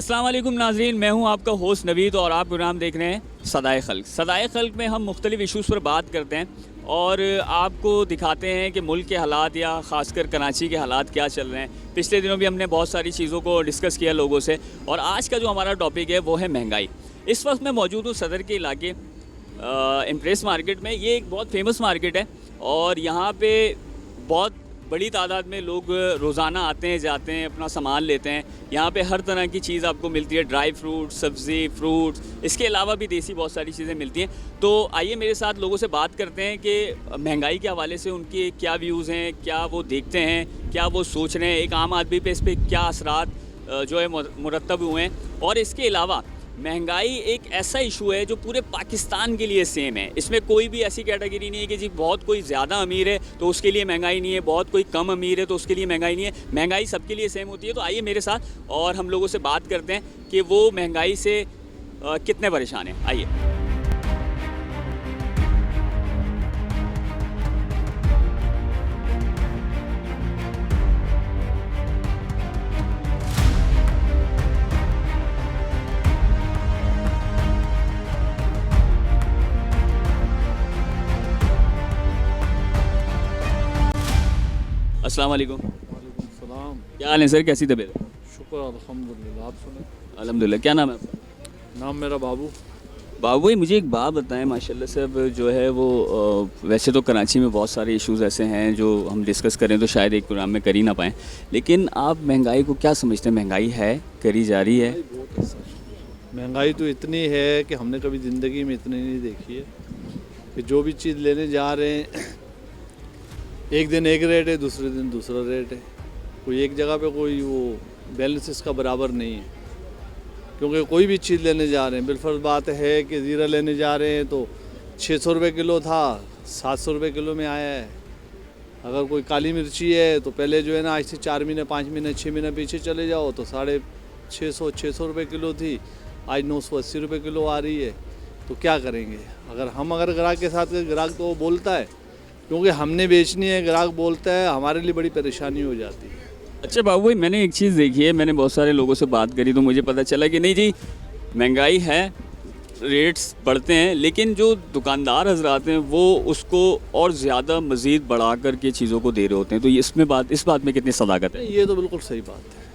अस्सलाम वालेकुम नाज़रीन, मैं हूं आपका होस्ट नवीद और आप प्रोग्राम देख रहे हैं सदाए खल्क। सदाए खल्क में हम मुख्तलिफ़ इशूज़ पर बात करते हैं और आपको दिखाते हैं कि मुल्क के हालात या ख़ासकर कराची के हालात क्या चल रहे हैं। पिछले दिनों भी हमने बहुत सारी चीज़ों को डिस्कस किया लोगों से और आज का जो हमारा टॉपिक है वो है महंगाई। इस वक्त मैं मौजूद हूँ सदर के इलाके इम्प्रेस मार्केट में। ये एक बहुत फेमस मार्केट है और यहाँ पे बहुत बड़ी तादाद में लोग रोज़ाना आते हैं जाते हैं, अपना सामान लेते हैं। यहाँ पे हर तरह की चीज़ आपको मिलती है, ड्राई फ्रूट, सब्ज़ी, फ्रूट्स, इसके अलावा भी देसी बहुत सारी चीज़ें मिलती हैं। तो आइए मेरे साथ लोगों से बात करते हैं कि महंगाई के हवाले से उनके क्या व्यूज़ हैं, क्या वो देखते हैं, क्या वो सोच रहे हैं, एक आम आदमी पे इस पर क्या असरात जो है मुरतब हुए हैं। और इसके अलावा महंगाई एक ऐसा इशू है जो पूरे पाकिस्तान के लिए सेम है। इसमें कोई भी ऐसी कैटेगरी नहीं है कि जी बहुत कोई ज़्यादा अमीर है तो उसके लिए महंगाई नहीं है, बहुत कोई कम अमीर है तो उसके लिए महंगाई नहीं है। महंगाई सबके लिए सेम होती है। तो आइए मेरे साथ और हम लोगों से बात करते हैं कि वो महंगाई से कितने परेशान हैं। आइए। अस्सलाम वालेकुम। वालेकुम सलाम। क्या हाल है सर, कैसी तबीयत है? शुक्र अल्हम्दुलिल्लाह। आप सुने? अल्हम्दुलिल्लाह। क्या नाम है आपका? नाम मेरा बाबू। बाबू भाई, मुझे एक बात बताएं। माशाल्लाह से अब जो है वो वैसे तो कराची में बहुत सारे इश्यूज़ ऐसे हैं जो हम डिस्कस करें तो शायद एक प्रोग्राम में कर ही ना पाएँ, लेकिन आप महंगाई को क्या समझते हैं? महंगाई है, करी जा रही है? महंगाई तो इतनी है कि हमने कभी ज़िंदगी में इतनी नहीं देखी है कि जो भी चीज़ लेने जा रहे हैं एक दिन एक रेट है, दूसरे दिन दूसरा रेट है। कोई एक जगह पे कोई वो बैलेंस इसका बराबर नहीं है, क्योंकि कोई भी चीज़ लेने जा रहे हैं, बिलफर्ज बात है कि ज़ीरा लेने जा रहे हैं तो 600 रुपये किलो था, 700 रुपये किलो में आया है। अगर कोई काली मिर्ची है तो पहले जो है ना, आज से 4 महीने 5 महीने 6 महीने पीछे चले जाओ तो 650 रुपये किलो थी, आज 980 रुपये किलो आ रही है। तो क्या करेंगे? अगर ग्राहक के साथ, ग्राहक तो वो बोलता है क्योंकि हमने बेचनी है, ग्राहक बोलता है, हमारे लिए बड़ी परेशानी हो जाती है। अच्छा बाबू भाई, मैंने एक चीज़ देखी है, मैंने बहुत सारे लोगों से बात करी तो मुझे पता चला कि नहीं जी, महंगाई है, रेट्स बढ़ते हैं, लेकिन जो दुकानदार हजरात हैं वो उसको और ज़्यादा मज़ीद बढ़ा कर के चीज़ों को दे रहे होते हैं। तो इस बात में कितनी सदाकत है? ये तो बिल्कुल सही बात है,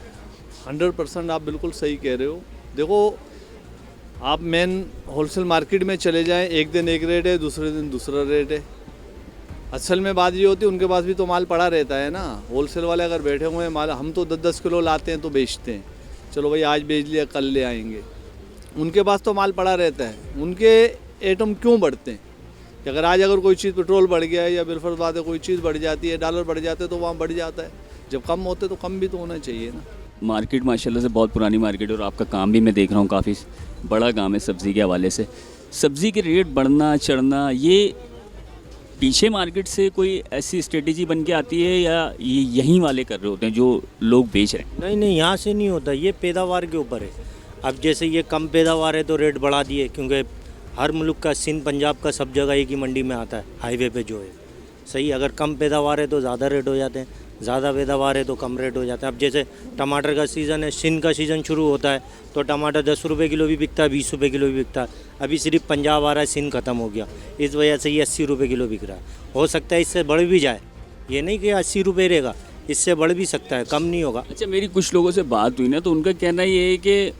100% आप बिल्कुल सही कह रहे हो। देखो, आप मेन होलसेल मार्केट में चले जाएँ, एक दिन एक रेट है, दूसरे दिन दूसरा रेट है। असल में बात ये होती है, उनके पास भी तो माल पड़ा रहता है ना। होलसेल वाले अगर बैठे हुए हैं, माल हम तो 10-10 किलो लाते हैं तो बेचते हैं, चलो भाई आज बेच लिया कल ले आएंगे। उनके पास तो माल पड़ा रहता है, उनके एटम क्यों बढ़ते हैं कि अगर कोई चीज़ पेट्रोल बढ़ गया है या बिलफर्ज बात है कोई चीज़ बढ़ जाती है, डॉलर बढ़ जाते हैं तो वहाँ बढ़ जाता है। जब कम होते तो कम भी तो होना चाहिए ना। मार्केट माशाल्लाह से बहुत पुरानी मार्केट है और आपका काम भी मैं देख रहा हूँ काफ़ी बड़ा काम है सब्ज़ी के हवाले से। सब्ज़ी के रेट बढ़ना चढ़ना, ये पीछे मार्केट से कोई ऐसी स्ट्रेटेजी बन के आती है या ये यहीं वाले कर रहे होते हैं जो लोग बेच रहे हैं? नहीं, यहाँ से नहीं होता, ये पैदावार के ऊपर है। अब जैसे ये कम पैदावार है तो रेट बढ़ा दिए, क्योंकि हर मुल्क का, सिंध पंजाब का सब जगह एक ही मंडी में आता है, हाईवे पे जो है। सही, अगर कम पैदावार है तो ज़्यादा रेट हो जाते हैं, ज़्यादा पैदावार है तो कम रेट हो जाता है। अब जैसे टमाटर का सीज़न है, सिंध का सीज़न शुरू होता है तो टमाटर 10 रुपये किलो भी बिकता है, 20 रुपये किलो भी बिकता है। अभी सिर्फ पंजाब आ रहा है, सिंध ख़त्म हो गया, इस वजह से ये 80 रुपये किलो बिक रहा है। हो सकता है इससे बढ़ भी जाए, ये नहीं कि 80 रुपये रहेगा, इससे बढ़ भी सकता है, कम नहीं होगा। अच्छा, मेरी कुछ लोगों से बात हुई ना तो उनका कहना ये है कि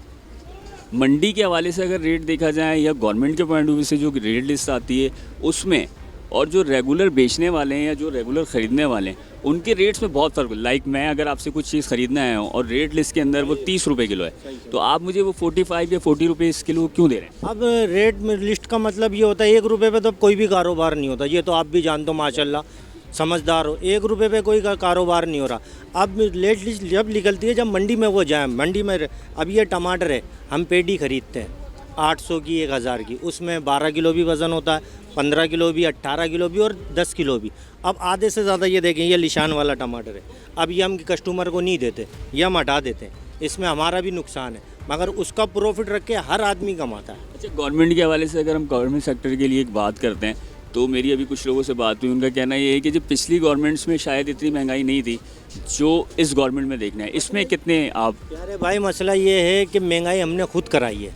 मंडी के हवाले से अगर रेट देखा जाए या गवर्नमेंट के पॉइंट ऑफ व्यू से जो रेट लिस्ट आती है उसमें, और जो रेगुलर बेचने वाले हैं या जो रेगुलर ख़रीदने वाले हैं उनके रेट्स में बहुत फ़र्क है। लाइक मैं अगर आपसे कुछ चीज़ ख़रीदना आया हूँ और रेट लिस्ट के अंदर वो 30 रुपये किलो है, तो आप मुझे वो 45 या 40 रुपये इस किलो क्यों दे रहे हैं? अब रेट में लिस्ट का मतलब ये होता है, 1 रुपये पे तो कोई भी कारोबार नहीं होता, ये तो आप भी जानते हो, माशाल्लाह समझदार हो। 1 रुपये पे कोई कारोबार नहीं हो रहा। अब रेट लिस्ट जब निकलती है, जब मंडी में वो जाए, मंडी में अब ये टमाटर है, हम पेडी खरीदते हैं 800 की, 1000 की, उसमें 12 किलो भी वज़न होता है, 15 किलो भी, 18 किलो भी और 10 किलो भी। अब आधे से ज़्यादा ये देखें, ये निशान वाला टमाटर है, अब ये हम कस्टमर को नहीं देते, ये हम हटा देते हैं, इसमें हमारा भी नुकसान है, मगर उसका प्रॉफिट रख के हर आदमी कमाता है। अच्छा, गवर्नमेंट के हवाले से अगर हम गवर्नमेंट सेक्टर के लिए एक बात करते हैं तो मेरी अभी कुछ लोगों से बात हुई, उनका कहना ये है कि जो पिछली गवर्नमेंट्स में शायद इतनी महंगाई नहीं थी जो इस गवर्नमेंट में देखना है। इसमें कितने आप अरे भाई मसला ये है कि महंगाई हमने खुद कराई है,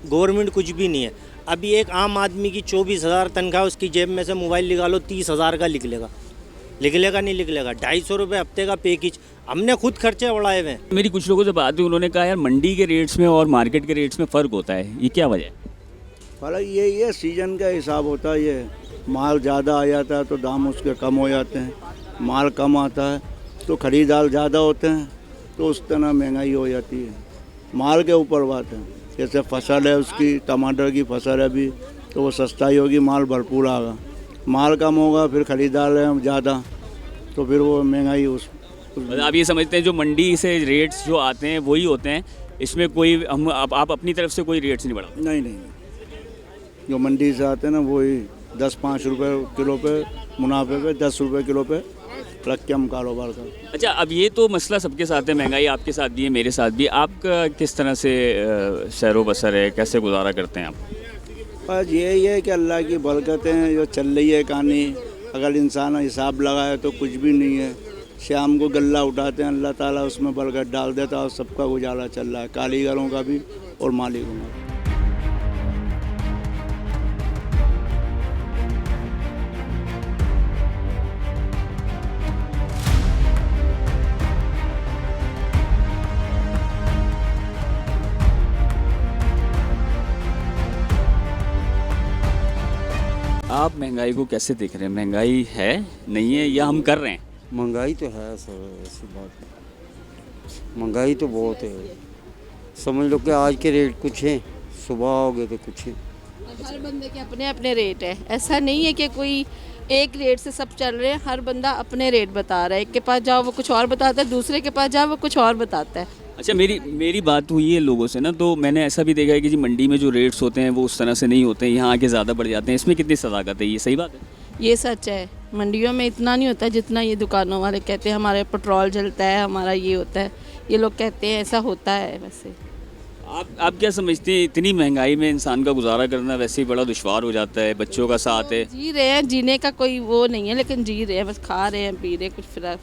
गवर्नमेंट कुछ भी नहीं है। अभी एक आम आदमी की 24,000 तनख्वाह, उसकी जेब में से मोबाइल निकालो 30,000 का निकलेगा नहीं निकलेगा। 250 रुपये हफ्ते का पैकेज, हमने खुद खर्चे बढ़ाए हुए हैं। मेरी कुछ लोगों से बात हुई, उन्होंने कहा यार मंडी के रेट्स में और मार्केट के रेट्स में फ़र्क होता है, ये क्या वजह है? फर्क ये सीज़न का हिसाब होता है। ये माल ज़्यादा आ जाता है तो दाम उसके कम हो जाते हैं, माल कम आता है तो खरीदार ज़्यादा होते हैं तो उस तरह महंगाई हो जाती है। माल के ऊपर बात है, जैसे फसल है उसकी, टमाटर की फसल है अभी तो वो सस्ताई होगी, माल भरपूर आएगा। माल कम होगा फिर खरीदार है ज़्यादा तो फिर वो महंगाई मतलब आप ये समझते हैं जो मंडी से रेट्स जो आते हैं वही होते हैं, इसमें कोई हम आप अपनी तरफ से कोई रेट्स नहीं बढ़ाते? नहीं, जो मंडी से आते हैं ना वही 10-5 रुपये किलो पे मुनाफे पे 10 रुपये किलो पे रख के हम कारोबार करते हैं। अच्छा, अब ये तो मसला सबके साथ है, महंगाई आपके साथ भी है, मेरे साथ भी। आपका किस तरह से सैरो बसर है, कैसे गुजारा करते हैं आप? बस यही है कि अल्लाह की बरकतें हैं जो चल रही है कहानी। अगर इंसान हिसाब लगाए तो कुछ भी नहीं है। शाम को गल्ला उठाते हैं, अल्लाह ताला उसमें बरकत डाल देता है और सबका गुजारा चल रहा है, कारीगरों का भी और मालिकों का भी। आप महंगाई को कैसे देख रहे हैं? महंगाई है, नहीं है, या हम कर रहे हैं? महंगाई तो है सर, ऐसी बात नहीं। महंगाई तो बहुत है, समझ लो कि आज के रेट कुछ हैं, सुबह आओगे तो कुछ है। हर बंदे के अपने अपने रेट है, ऐसा नहीं है कि कोई एक रेट से सब चल रहे हैं। हर बंदा अपने रेट बता रहा है, एक के पास जाओ वो कुछ और बताता है, दूसरे के पास जाओ वो कुछ और बताता है। अच्छा, मेरी बात हुई है लोगों से ना, तो मैंने ऐसा भी देखा है कि जी मंडी में जो रेट्स होते हैं वो उस तरह से नहीं होते हैं, यहाँ आके ज़्यादा बढ़ जाते हैं। इसमें कितनी सदाकत है, ये सही बात है? ये सच है, मंडियों में इतना नहीं होता जितना ये दुकानों वाले कहते हैं हमारे पेट्रोल जलता है, हमारा ये होता है। ये लोग कहते हैं ऐसा होता है। वैसे आप क्या समझते हैं, इतनी महंगाई में इंसान का गुजारा करना वैसे ही बड़ा दुश्वार हो जाता है, बच्चों का साथ है? जी रहे हैं, जीने का कोई वो नहीं है, लेकिन जी रहे हैं, बस खा रहे हैं, पी रहे हैं। कुछ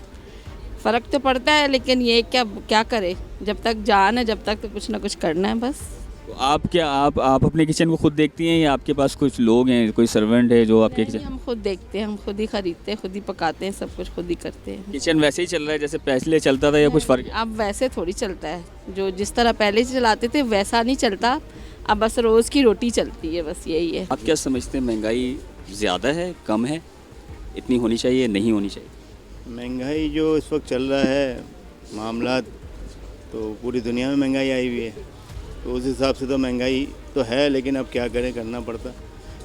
फ़र्क तो पड़ता है, लेकिन ये क्या करे, जब तक जान है जब तक तो कुछ ना कुछ करना है बस। तो आप अपने किचन को खुद देखती हैं या आपके पास कुछ लोग हैं, कोई सर्वेंट है जो आपके किचन? हम खुद देखते हैं, हम खुद ही खरीदते हैं, खुद ही पकाते हैं, सब कुछ खुद ही करते हैं। किचन वैसे ही चल रहा है जैसे पहले चलता था या कुछ फ़र्क? अब वैसे थोड़ी चलता है, जो जिस तरह पहले से चलाते थे वैसा नहीं चलता। अब बस रोज़ की रोटी चलती है, बस यही है। आप क्या समझते हैं, महंगाई ज़्यादा है, कम है, इतनी होनी चाहिए, नहीं होनी चाहिए? महंगाई जो इस वक्त चल रहा है मामला, तो पूरी दुनिया में महंगाई आई हुई है, तो उस हिसाब से तो महंगाई तो है, लेकिन अब क्या करें, करना पड़ता।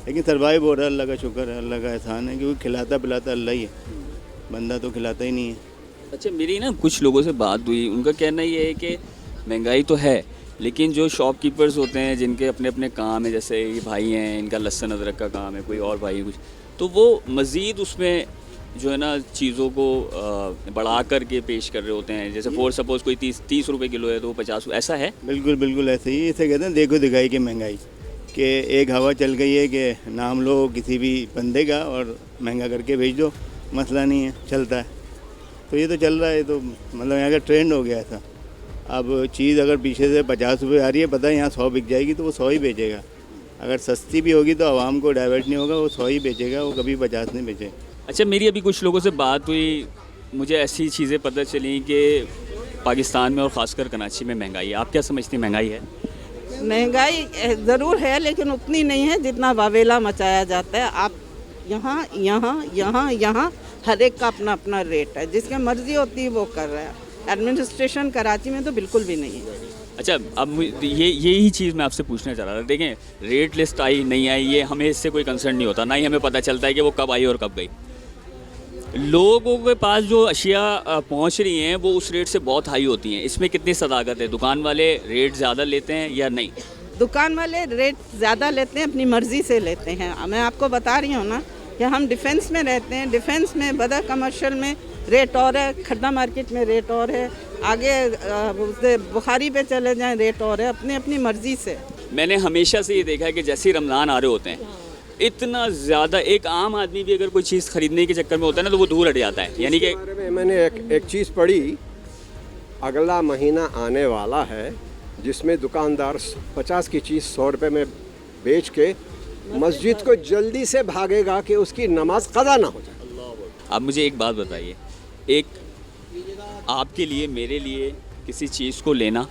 लेकिन सर्वाइव हो रहा है, अल्लाह का शुक्र है, अल्लाह का एहसान है, क्योंकि खिलाता पिलाता अल्लाह ही है, बंदा तो खिलाता ही नहीं है। अच्छा, मेरी ना कुछ लोगों से बात हुई, उनका कहना ये है कि महंगाई तो है, लेकिन जो शॉपकीपर्स होते हैं जिनके अपने अपने काम है, जैसे ये भाई हैं इनका लहसुन अदरक का काम है, कोई और भाई कुछ, तो वो मज़ीद उसमें जो है ना चीज़ों को बढ़ा करके पेश कर रहे होते हैं। जैसे फॉर सपोज़ कोई 30 रुपये किलो है तो वो 50, ऐसा है? बिल्कुल ऐसे ही, इसे कहते हैं देखो दिखाई की महंगाई, कि एक हवा चल गई है कि नाम लो किसी भी बंदे का और महंगा करके भेज दो, मसला नहीं है, चलता है। तो ये तो चल रहा है, तो मतलब यहाँ का ट्रेंड हो गया था। अब चीज़ अगर पीछे से 50 रुपये आ रही है, पता है यहाँ 100 बिक जाएगी तो वो 100 ही बेचेगा। अगर सस्ती भी होगी तो आवाम को डाइवर्ट नहीं होगा, वो 100 ही बेचेगा, वो कभी 50 नहीं बेचेगा। अच्छा, मेरी अभी कुछ लोगों से बात हुई, मुझे ऐसी चीज़ें पता चली कि पाकिस्तान में और ख़ासकर कराची में महंगाई है। आप क्या समझती हैं, महंगाई है? महंगाई ज़रूर है, लेकिन उतनी नहीं है जितना वावेला मचाया जाता है। आप यहाँ हर एक का अपना अपना रेट है, जिसकी मर्ज़ी होती है वो कर रहा है। एडमिनिस्ट्रेशन कराची में तो बिल्कुल भी नहीं है। अच्छा, अब यही चीज़ मैं आपसे पूछना चाह रहा था। देखें, रेट लिस्ट आई नहीं आई, ये हमें इससे कोई कंसर्न नहीं होता, ना ही हमें पता चलता है कि वो कब आई और कब गई। लोगों के पास जो अशिया पहुंच रही हैं वो उस रेट से बहुत हाई होती हैं। इसमें कितनी सदाकत है? दुकान वाले रेट ज़्यादा लेते हैं या नहीं? दुकान वाले रेट ज़्यादा लेते हैं, अपनी मर्ज़ी से लेते हैं। मैं आपको बता रही हूँ ना कि हम डिफेंस में रहते हैं, डिफेंस में बदर कमर्शियल में रेट और है, खड्डा मार्केट में रेट और है, आगे बुखारी पे चले जाएं रेट और है, अपनी अपनी मर्ज़ी से। मैंने हमेशा से ये देखा है कि जैसे ही रमज़ान आ रहे होते हैं इतना ज़्यादा एक आम आदमी भी अगर कोई चीज़ खरीदने के चक्कर में होता है ना तो वो दूर हट जाता है, यानी कि बारे में मैंने एक चीज़ पढ़ी, अगला महीना आने वाला है जिसमें दुकानदार 50 की चीज़ 100 रुपये में बेच के मस्जिद को जल्दी से भागेगा कि उसकी नमाज कज़ा ना हो जाए। आप मुझे एक बात बताइए, एक आपके लिए मेरे लिए किसी चीज़ को लेना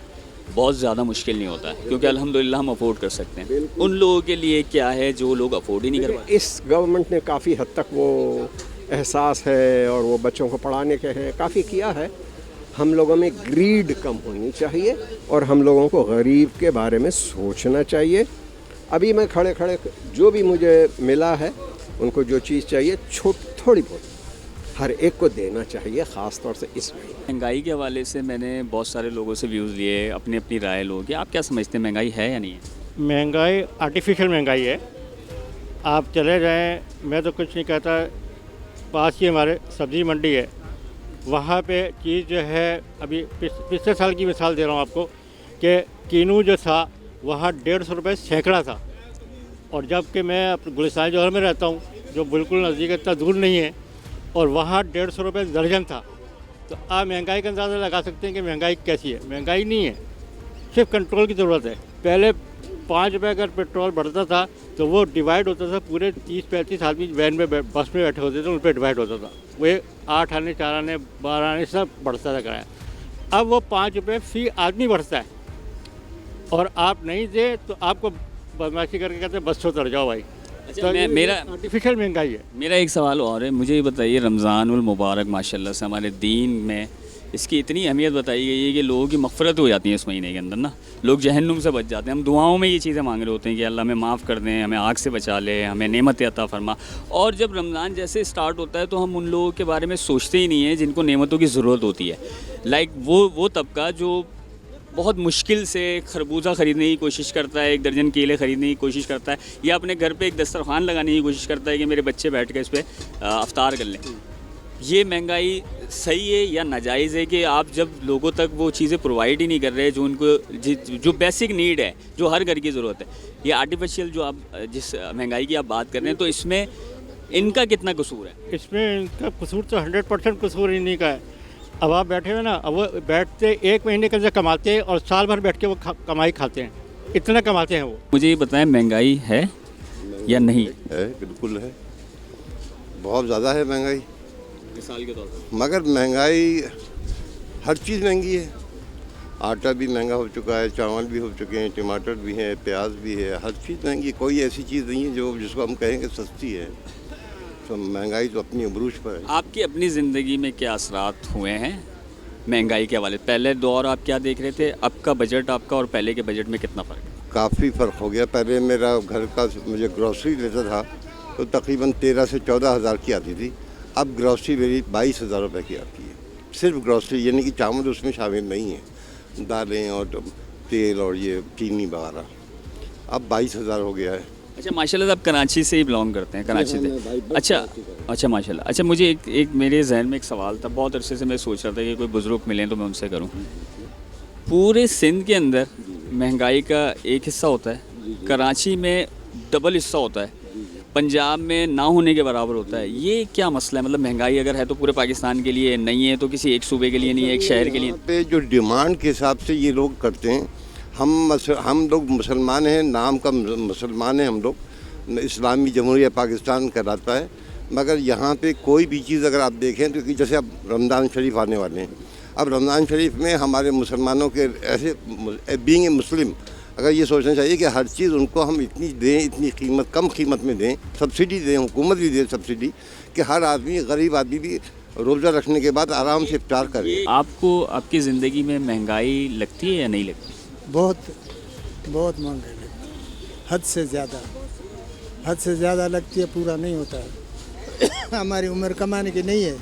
बहुत ज़्यादा मुश्किल नहीं होता है क्योंकि अल्हम्दुलिल्लाह हम अफोर्ड कर सकते हैं। उन लोगों के लिए क्या है जो लोग अफोर्ड ही नहीं कर पाते? इस गवर्नमेंट ने काफ़ी हद तक वो एहसास है और वो बच्चों को पढ़ाने के हैं काफ़ी किया है। हम लोगों में ग्रीड कम होनी चाहिए और हम लोगों को गरीब के बारे में सोचना चाहिए। अभी मैं खड़े खड़े जो भी मुझे मिला है उनको जो चीज़ चाहिए थोड़ी बहुत हर एक को देना चाहिए, ख़ास तौर से इस महीने। महंगाई के हवाले से मैंने बहुत सारे लोगों से व्यूज़ लिए, अपनी अपनी राय लोगों की। आप क्या समझते हैं, महंगाई है या नहीं है? महंगाई आर्टिफिशियल महंगाई है। आप चले जाएं, मैं तो कुछ नहीं कहता, पास ही हमारे सब्ज़ी मंडी है, वहाँ पे चीज़ जो है अभी पिछले साल की मिसाल दे रहा हूँ आपको कि कीनू जो था वहाँ 150 रुपये सैकड़ा था, और जबकि मैं अपने गुलिस्तान जौहर में रहता हूँ जो बिल्कुल नज़दीक इतना दूर नहीं है, और वहाँ 150 रुपये दर्जन था। तो आप महंगाई का अंदाज़ा लगा सकते हैं कि महंगाई कैसी है। महंगाई नहीं है, सिर्फ कंट्रोल की ज़रूरत है। पहले 5 रुपये अगर पेट्रोल बढ़ता था तो वो डिवाइड होता था, पूरे 30-35 आदमी वैन में बस में बैठे होते थे, उन पर डिवाइड होता था। वो 8 आने 4 आने 12 आने सब बढ़ता था किराया। अब वो 5 रुपये फी आदमी बढ़ता है, और आप नहीं दे तो आपको बदमाशी करके कहते हैं बस से उतर जाओ भाई। अच्छा, मेरा आर्टिफिशियल महंगाई है। मेरा एक सवाल और है, मुझे ये बताइए, रमज़ानुल मुबारक माशाल्लाह से हमारे दीन में इसकी इतनी अहमियत बताई गई है कि लोगों की मग़फ़िरत हो जाती है इस महीने के अंदर ना, लोग जहन्नुम से बच जाते हैं। हम दुआओं में ये चीज़ें मांग रहे होते हैं कि अल्लाह हमें माफ़ कर दें, हमें आग से बचा ले, हमें नेमत अता फरमा। और जब रमज़ान जैसे स्टार्ट होता है तो हम उन लोगों के बारे में सोचते ही नहीं हैं जिनको नेमतों की ज़रूरत होती है। लाइक वो तबका जो बहुत मुश्किल से खरबूजा ख़रीदने की कोशिश करता है, 1 दर्जन केले ख़रीदने की कोशिश करता है, या अपने घर पे एक दस्तरखान लगाने की कोशिश करता है कि मेरे बच्चे बैठ के इस पर अफ्तार कर लें। ये महंगाई सही है या नाजायज़ है कि आप जब लोगों तक वो चीज़ें प्रोवाइड ही नहीं कर रहे जो उनको जो बेसिक नीड है, जो हर घर की ज़रूरत है? ये आर्टिफिशियल जो आप जिस महंगाई की आप बात कर रहे हैं, तो इसमें इनका कितना कसूर है? इसमें इनका कसूर तो 100% कसूर इन्हीं का है। अब आप बैठे हुए ना, अब वो बैठते 1 महीने के अंदर कमाते हैं और साल भर बैठ के वो कमाई खाते हैं, इतना कमाते हैं वो। मुझे ये बताएं, महंगाई है या नहीं? है, बिल्कुल है, बहुत ज़्यादा है महंगाई मिसाल के तौर पर। मगर महंगाई हर चीज़ महंगी है। आटा भी महंगा हो चुका है, चावल भी हो चुके हैं, टमाटर भी हैं, प्याज भी है, हर चीज़ महंगी है। कोई ऐसी चीज़ नहीं है जो जिसको हम कहेंगे सस्ती है। तो महंगाई तो अपनी अबरूज पर है। आपकी अपनी ज़िंदगी में क्या असरात हुए हैं महंगाई के हवाले? पहले दौर आप क्या देख रहे थे, अब का बजट आपका और पहले के बजट में कितना फ़र्क है? काफ़ी फ़र्क हो गया। पहले मेरा घर का मुझे ग्रॉसरी लेता था तो तकरीबन 13 से 14 हज़ार की आती थी। अब ग्रॉसरी मेरी 22,000 रुपये की आती है, सिर्फ ग्रॉसरी, यानी कि चावल उसमें शामिल नहीं है, दालें और तेल और ये चीनी वगैरह, अब 22,000 हो गया है। अच्छा, माशाल्लाह आप कराची से ही बिलोंग करते हैं? कराची से। अच्छा माशाल्लाह। अच्छा, मुझे एक मेरे जहन में एक सवाल था, बहुत अरसे से मैं सोच रहा था कि कोई बुज़ुर्ग मिलें तो मैं उनसे करूं। पूरे सिंध के अंदर महंगाई का एक हिस्सा होता है, कराची में डबल हिस्सा होता है, पंजाब में ना होने के बराबर होता है। ये क्या मसला है? मतलब महंगाई अगर है तो पूरे पाकिस्तान के लिए नहीं है, तो किसी एक सूबे के लिए नहीं है, एक शहर के लिए। पे जो डिमांड के हिसाब से ये लोग करते हैं। हम लोग मुसलमान हैं, नाम का मुसलमान हैं हम लोग, इस्लामी जमहूरिया पाकिस्तान कहलाता है, मगर यहाँ पे कोई भी चीज़ अगर आप देखें तो कि जैसे अब रमज़ान शरीफ आने वाले हैं, अब रमज़ान शरीफ में हमारे मुसलमानों के ऐसे बीइंग ए मुस्लिम अगर ये सोचना चाहिए कि हर चीज़ उनको हम इतनी दें, इतनी कीमत कम कीमत में दें, सब्सिडी दें, हुकूमत भी दे सब्सिडी, कि हर आदमी गरीब आदमी भी रोज़ा रखने के बाद आराम से इफ्तार करे। आपको आपकी ज़िंदगी में महंगाई लगती है या नहीं लगती? बहुत महंगाई लगती है, हद से ज़्यादा लगती है, पूरा नहीं होता है। हमारी उम्र कमाने की नहीं है,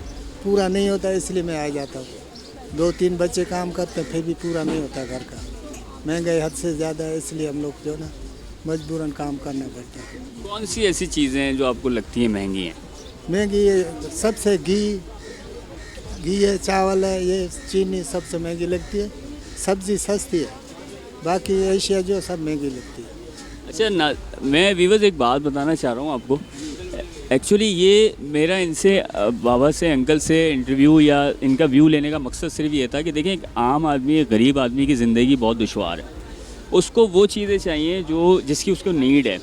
पूरा नहीं होता है, इसलिए मैं आ जाता हूँ। 2-3 बच्चे काम करते हैं फिर भी पूरा नहीं होता घर का। महंगाई हद से ज़्यादा है, इसलिए हम लोग जो ना मजबूरन काम करना पड़ता है। कौन सी ऐसी चीज़ें हैं जो आपको लगती हैं महंगी हैं? महंगी है सबसे घी है, चावल है, ये चीनी सबसे महंगी लगती है। सब्ज़ी सस्ती है, बाकी एशिया जो सब महंगी लगती है। अच्छा ना, मैं वीवर्स एक बात बताना चाह रहा हूँ आपको। एक्चुअली ये मेरा इनसे बाबा से, अंकल से इंटरव्यू या इनका व्यू लेने का मकसद सिर्फ ये था कि देखें, एक आम आदमी, एक गरीब आदमी की ज़िंदगी बहुत दुश्वार है। उसको वो चीज़ें चाहिए जिसकी उसको नीड है,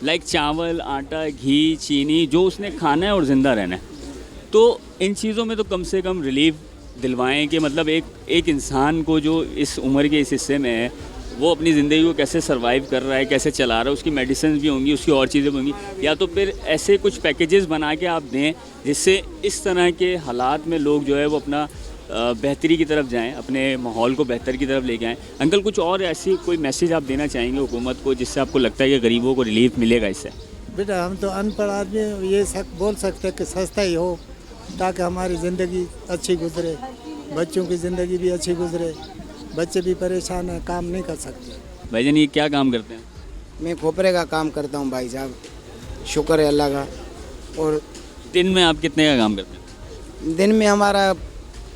लाइक चावल, आटा, घी, चीनी, जो उसने खाना है और ज़िंदा रहना है। तो इन चीज़ों में तो कम से कम रिलीफ दिलवाएं कि मतलब एक इंसान को जो इस उम्र के इस हिस्से में है, वो अपनी ज़िंदगी को कैसे सरवाइव कर रहा है, कैसे चला रहा है, उसकी मेडिसिन भी होंगी, उसकी और चीज़ें भी होंगी, या तो फिर ऐसे कुछ पैकेजेस बना के आप दें जिससे इस तरह के हालात में लोग जो है वो अपना बेहतरी की तरफ जाएं, अपने माहौल को बेहतर की तरफ लेके आएँ। अंकल, कुछ और ऐसी कोई मैसेज आप देना चाहेंगे हुकूमत को जिससे आपको लगता है कि गरीबों को रिलीफ मिलेगा इससे? बेटा, हम तो अनपढ़ आदमी ये बोल सकते हैं कि सस्ता ही हो, ताकि हमारी ज़िंदगी अच्छी गुजरे, बच्चों की ज़िंदगी भी अच्छी गुजरे। बच्चे भी परेशान हैं, काम नहीं कर सकते। भाईजान, ये क्या काम करते हैं? मैं खोपरे का काम करता हूँ भाई साहब, शुक्र है अल्लाह का। और दिन में आप कितने का काम करते हैं? दिन में हमारा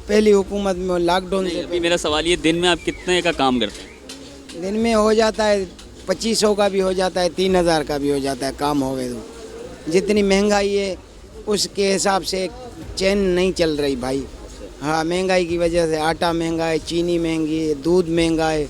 पहली हुकूमत में लॉकडाउन से अभी मेरा सवाल ये, दिन में आप कितने का काम करते हैं? दिन में हो जाता है 2500 का भी हो जाता है, 3000 का भी हो जाता है, काम हो गए तो। जितनी महंगाई है उसके हिसाब से चैन नहीं चल रही भाई। हाँ, महंगाई की वजह से आटा महंगा है, चीनी महंगी है, दूध महंगा है,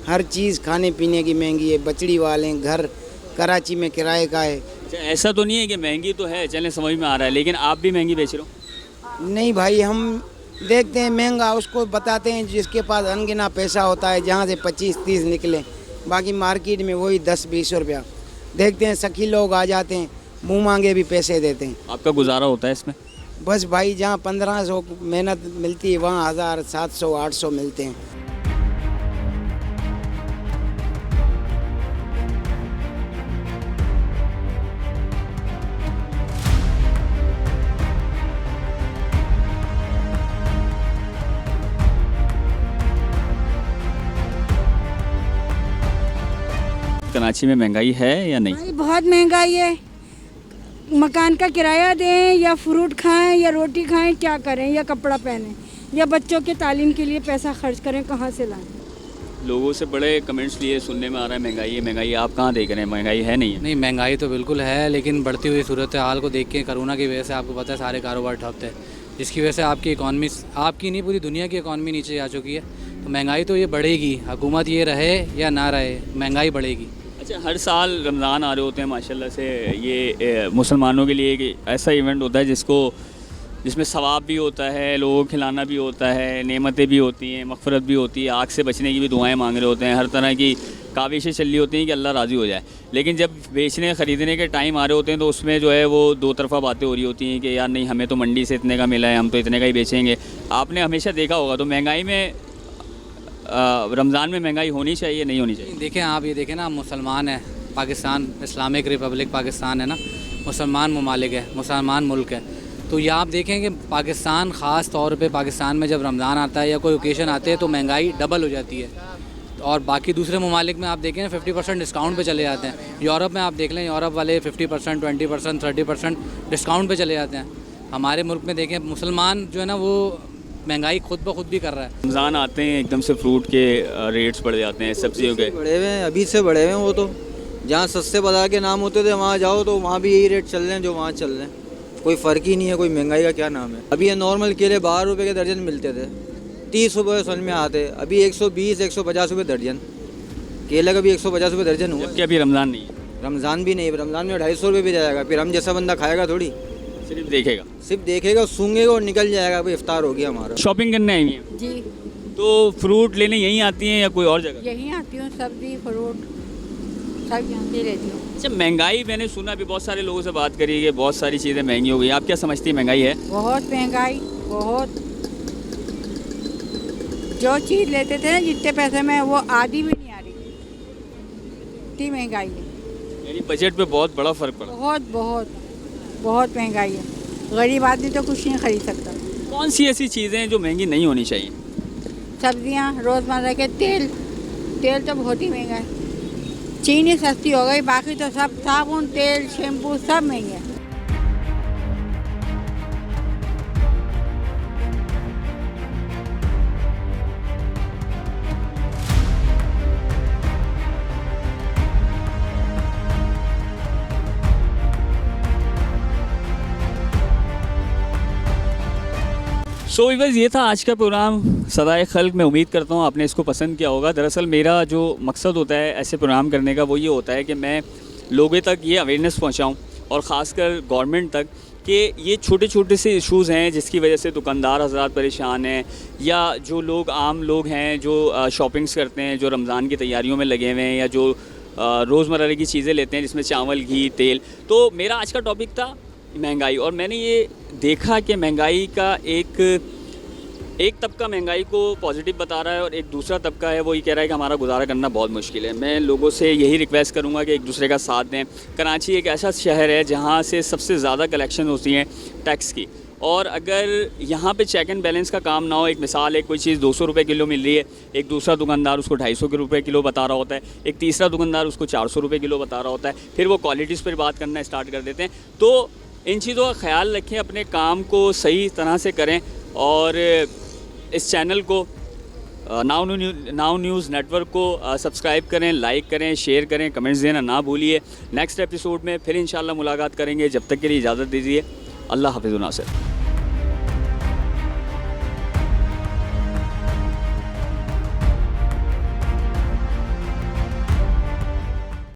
हर चीज़ खाने पीने की महंगी है। बचड़ी वाले घर कराची में किराए का है। ऐसा तो नहीं है कि महंगी तो है, चलें समझ में आ रहा है, लेकिन आप भी महंगी बेच रहे हो? नहीं भाई, हम देखते हैं महंगा, उसको बताते हैं जिसके पास अनगिना पैसा होता है, जहाँ से 25-30 निकले। बाकी मार्केट में वही 10-20 रुपया देखते हैं। सखी लोग आ जाते हैं, मुँह मांगे भी पैसे देते हैं। आपका गुजारा होता है इसमें? बस भाई, जहाँ 1500 मेहनत मिलती है वहाँ 1000, 700, 800 मिलते हैं। कराची में महंगाई है या नहीं? भाई बहुत महंगाई है। मकान का किराया दें या फ्रूट खाएं या रोटी खाएं, क्या करें, या कपड़ा पहनें, या बच्चों के तालीम के लिए पैसा खर्च करें, कहाँ से लाएं? लोगों से बड़े कमेंट्स लिए सुनने में आ रहा है महंगाई है, महंगाई। आप कहाँ देख रहे हैं, महंगाई है नहीं है? नहीं, महंगाई तो बिल्कुल है, लेकिन बढ़ती हुई सूरत हाल को देख के, कोरोना की वजह से आपको पता है सारे कारोबार ठप थे, जिसकी वजह से आपकी इकॉनमी, आपकी नहीं पूरी दुनिया की इकॉनमी नीचे आ चुकी है। तो महंगाई तो ये बढ़ेगी, हुकूमत ये रहे या ना रहे, महंगाई बढ़ेगी। अच्छा, हर साल रमज़ान आ रहे होते हैं माशाल्लाह से। ये मुसलमानों के लिए एक ऐसा इवेंट होता है जिसमें सवाब भी होता है, लोगों को खिलाना भी होता है, नेमतें भी होती हैं, मग़फ़िरत भी होती है, आग से बचने की भी दुआएं मांग रहे होते हैं, हर तरह की काविशें चल रही होती हैं कि अल्लाह राज़ी हो जाए। लेकिन जब बेचने ख़रीदने के टाइम आ रहे होते हैं तो उसमें जो है वो दो तरफ़ा बातें हो रही होती हैं कि यार नहीं, हमें तो मंडी से इतने का मिला है, हम तो इतने का ही बेचेंगे। आपने हमेशा देखा होगा, तो महंगाई में, रमज़ान में महंगाई होनी चाहिए, नहीं होनी चाहिए? देखें, आप ये देखें ना, मुसलमान है, पाकिस्तान इस्लामिक रिपब्लिक पाकिस्तान है ना, मुसलमान ममालिक है, मुसलमान मुल्क है। तो ये आप देखें कि पाकिस्तान, ख़ास तौर पे पाकिस्तान में जब रमज़ान आता है या कोई ओकेशन आते हैं तो महंगाई डबल हो जाती है। और बाकी दूसरे ममालिक में आप देखें 50% डिस्काउंट पे चले जाते हैं। यूरोप में आप देख लें, यूरोप वाले 50%, 20%, 30% डिस्काउंट पे चले जाते हैं। हमारे मुल्क में देखें, मुसलमान जो है ना वो महंगाई खुद ब खुद भी कर रहा है। रमज़ान आते हैं एकदम से फ्रूट के रेट्स बढ़ जाते हैं, सब्जियों के बढ़े हुए हैं, अभी से बढ़े हुए हैं। वो तो जहाँ सस्ते बाज़ार के नाम होते थे वहाँ जाओ तो वहाँ भी यही रेट चल रहे हैं जो वहाँ चल रहे हैं। कोई फ़र्क ही नहीं है, कोई महंगाई का क्या नाम है। अभी ये नॉर्मल केले 12 रुपये के दर्जन मिलते थे, 30 रुपये समझ में आते, अभी 120, 150 रुपये दर्जन। केले का भी 150 रुपये दर्जन हुआ। जबकि अभी रमज़ान नहीं है। रमज़ान भी नहीं, रमज़ान में 250 रुपये भी जाएगा। फिर हम जैसा बंदा खाएगा थोड़ी, सिर्फ देखेगा, सूंघेगा और निकल जाएगा, भाई इफ्तार हो गया हमारा। शॉपिंग करने आई हैं जी। तो फ्रूट लेने यहीं आती हैं या कोई और जगह? यहीं आती हूँ, सब्जी फ्रूट सब यहाँ पे रहती हूँ। अच्छा, महंगाई, मैंने सुना भी बहुत सारे लोगों से बात करी कि बहुत सारी चीज़ें महंगी हो गई। आप क्या समझती हैं, महंगाई है? बहुत महंगाई, बहुत। जो चीज़ लेते थे ना जितने पैसे में, वो आधी भी नहीं आ रही, इतनी महंगाई है। यानी बजट पे बहुत बड़ा फ़र्क पड़ा। बहुत बहुत बहुत महंगाई है, गरीब आदमी तो कुछ नहीं खरीद सकता। कौन सी ऐसी चीज़ें हैं जो महंगी नहीं होनी चाहिए? सब्जियाँ, रोज़मर्रा के तेल तो बहुत ही महंगा है। चीनी सस्ती हो गई, बाकी तो सब साबुन, तेल, शैम्पू सब महंगे हैं। सो वीवर्स, ये था आज का प्रोग्राम सदाए खल्क। मैं उम्मीद करता हूँ आपने इसको पसंद किया होगा। दरअसल मेरा जो मकसद होता है ऐसे प्रोग्राम करने का वो ये होता है कि मैं लोगों तक ये अवेयरनेस पहुँचाऊँ और ख़ासकर गवर्नमेंट तक कि ये छोटे छोटे से इश्यूज़ हैं जिसकी वजह से दुकानदार हज़रात परेशान हैं, या जो लोग आम लोग हैं जो शॉपिंग्स करते हैं, जो रमज़ान की तैयारियों में लगे हुए हैं, या जो रोज़मर्रा की चीज़ें लेते हैं जिसमें चावल, घी, तेल। तो मेरा आज का टॉपिक था महंगाई, और मैंने ये देखा कि महंगाई का एक तबका महंगाई को पॉजिटिव बता रहा है और एक दूसरा तबका है वो ये कह रहा है कि हमारा गुजारा करना बहुत मुश्किल है। मैं लोगों से यही रिक्वेस्ट करूंगा कि एक दूसरे का साथ दें। कराची एक ऐसा शहर है जहां से सबसे ज़्यादा कलेक्शन होती हैं टैक्स की, और अगर यहाँ पे चेक एंड बैलेंस का काम ना हो, एक मिसाल है, कोई चीज़ 200 रुपये किलो मिल रही है, एक दूसरा दुकानदार उसको 250 रुपये किलो बता रहा होता है, एक तीसरा दुकानदार उसको 400 रुपये किलो बता रहा होता है, फिर वो क्वालिटीज़ पर बात करना स्टार्ट कर देते हैं। तो इन चीज़ों का ख्याल रखें, अपने काम को सही तरह से करें, और इस चैनल को नाउ न्यूज़ नेटवर्क को सब्सक्राइब करें, लाइक करें, शेयर करें, कमेंट्स देना ना भूलिए। नेक्स्ट एपिसोड में फिर इंशाल्लाह मुलाकात करेंगे। जब तक के लिए इजाज़त दीजिए। अल्लाह हाफ़िज़ नासिर।